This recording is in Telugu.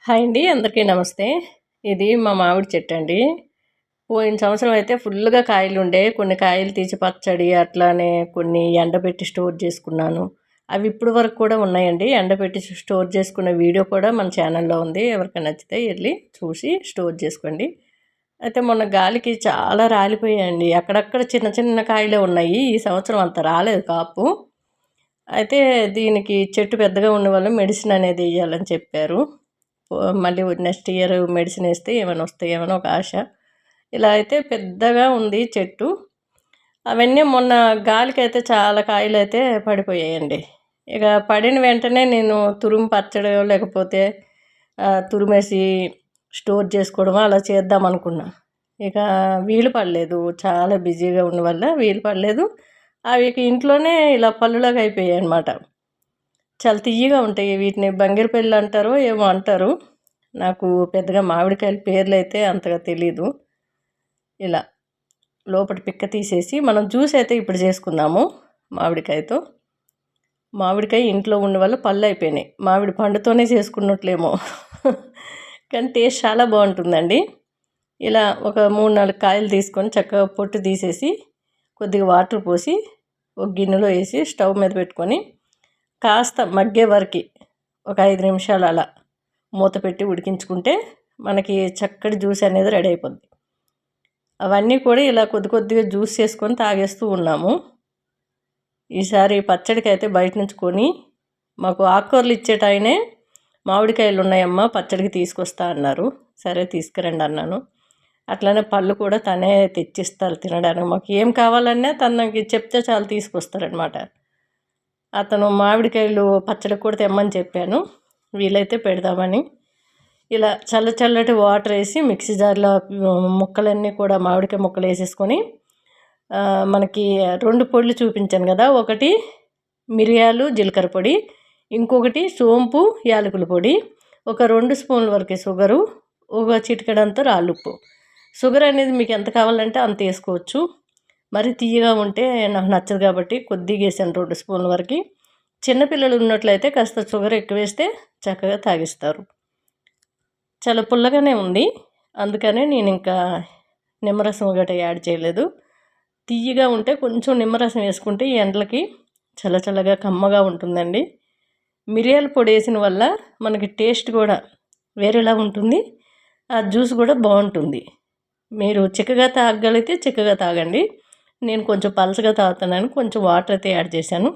హాయ్ అండి, అందరికీ నమస్తే. ఇది మా మామిడి చెట్టు అండి. పోయిన సంవత్సరం అయితే ఫుల్గా కాయలు ఉండే, కొన్ని కాయలు తీసి పచ్చడి, అట్లానే కొన్ని ఎండబెట్టి స్టోర్ చేసుకున్నాను. అవి ఇప్పుడు వరకు కూడా ఉన్నాయండి. ఎండబెట్టి స్టోర్ చేసుకున్న వీడియో కూడా మన ఛానల్లో ఉంది. ఎవరికైనా నచ్చితే వెళ్ళి చూసి స్టోర్ చేసుకోండి. అయితే మొన్న గాలికి చాలా రాలిపోయాయండి. అక్కడక్కడ చిన్న చిన్న కాయలే ఉన్నాయి. ఈ సంవత్సరం అంత రాలేదు కాపు. అయితే దీనికి చెట్టు పెద్దగా ఉన్న వల్ల మెడిసిన్ అనేది వేయాలని చెప్పారు. మళ్ళీ నెక్స్ట్ ఇయర్ మెడిసిన్ వేస్తే ఏమైనా వస్తాయేమో ఒక ఆశ. ఇలా అయితే పెద్దగా ఉంది చెట్టు. అవన్నీ మొన్న గాలికైతే చాలా కాయలు అయితే పడిపోయాయండి. ఇక పడిన వెంటనే నేను తురుము పచ్చడి లేకపోతే తురిమేసి స్టోర్ చేసుకోవడమో అలా చేద్దాం అనుకున్నా. ఇక వీలు పడలేదు, చాలా బిజీగా ఉన్న వల్ల వీలు పడలేదు. అవి ఇంట్లోనే ఇలా పళ్ళులాగా అయిపోయాయి అన్నమాట. చాలా తియ్యగా ఉంటాయి. వీటిని బంగిరిపల్లి అంటారో ఏమో అంటారు. నాకు పెద్దగా మామిడికాయల పేర్లు అయితే అంతగా తెలీదు. ఇలా లోపల పిక్క తీసేసి మనం జ్యూస్ అయితే ఇప్పుడు చేసుకుందాము మామిడికాయతో. మామిడికాయ ఇంట్లో ఉన్న వల్ల పళ్ళు అయిపోయినాయి. మామిడి పండుతోనే చేసుకున్నట్లేమో కానీ టేస్ట్ చాలా బాగుంటుందండి. ఇలా ఒక 3-4 కాయలు తీసుకొని చక్కగా పొట్టు తీసేసి కొద్దిగా వాటర్ పోసి ఒక గిన్నెలో వేసి స్టవ్ మీద పెట్టుకొని కాస్త మగ్గే వరకు ఒక 5 నిమిషాలు అలా మూత పెట్టి ఉడికించుకుంటే మనకి చక్కటి జ్యూస్ అనేది రెడీ అయిపోద్ది. అవన్నీ కూడా ఇలా కొద్ది కొద్దిగా జ్యూస్ చేసుకొని తాగేస్తూ ఉన్నాము. ఈసారి పచ్చడికి అయితే బయట నుంచి కొని, మాకు ఆకుకూరలు ఇచ్చేటాయనే మామిడికాయలు ఉన్నాయమ్మా పచ్చడికి తీసుకొస్తా అన్నారు. సరే తీసుకురండి అన్నాను. అట్లనే పళ్ళు కూడా తనే తెచ్చిస్తారు తినడానికి. మాకు ఏం కావాలన్నా తనకి చెప్తే చాలు తీసుకొస్తారనమాట. అతను మామిడికాయలు పచ్చడి కూడా తెమ్మని చెప్పాను, వీలైతే పెడదామని. ఇలా చల్లటి వాటర్ వేసి మిక్సీ జార్లో ముక్కలన్నీ కూడా మామిడికాయ ముక్కలు వేసేసుకొని, మనకి 2 పొడులు చూపించాను కదా, ఒకటి మిరియాలు జీలకర్ర పొడి, ఇంకొకటి సోంపు యాలకుల పొడి, ఒక 2 స్పూన్ల వరకు షుగరు, ఒక చిటికెడంతా రాళ్ళుప్పు. షుగర్ అనేది మీకు ఎంత కావాలంటే అంత వేసుకోవచ్చు. మరి తీయగా ఉంటే నాకు నచ్చదు కాబట్టి కొద్దిగా వేసాను, 2 స్పూన్ల వరకు. చిన్నపిల్లలు ఉన్నట్లయితే కాస్త షుగర్ ఎక్కువ వేస్తే చక్కగా తాగిస్తారు. చాలా పుల్లగానే ఉంది, అందుకనే నేను ఇంకా నిమ్మరసం గట్రా యాడ్ చేయలేదు. తీయగా ఉంటే కొంచెం నిమ్మరసం వేసుకుంటే ఈ ఎండలకి చల్లగా కమ్మగా ఉంటుందండి. మిరియాల పొడి వేసిన వల్ల మనకి టేస్ట్ కూడా వేరేలా ఉంటుంది, ఆ జ్యూస్ కూడా బాగుంటుంది. మీరు చిక్కగా తాగగలిగితే చిక్కగా తాగండి. నేను కొంచెం పలచగా తాగుతున్నాను, కొంచెం వాటర్ అయితే యాడ్ చేశాను.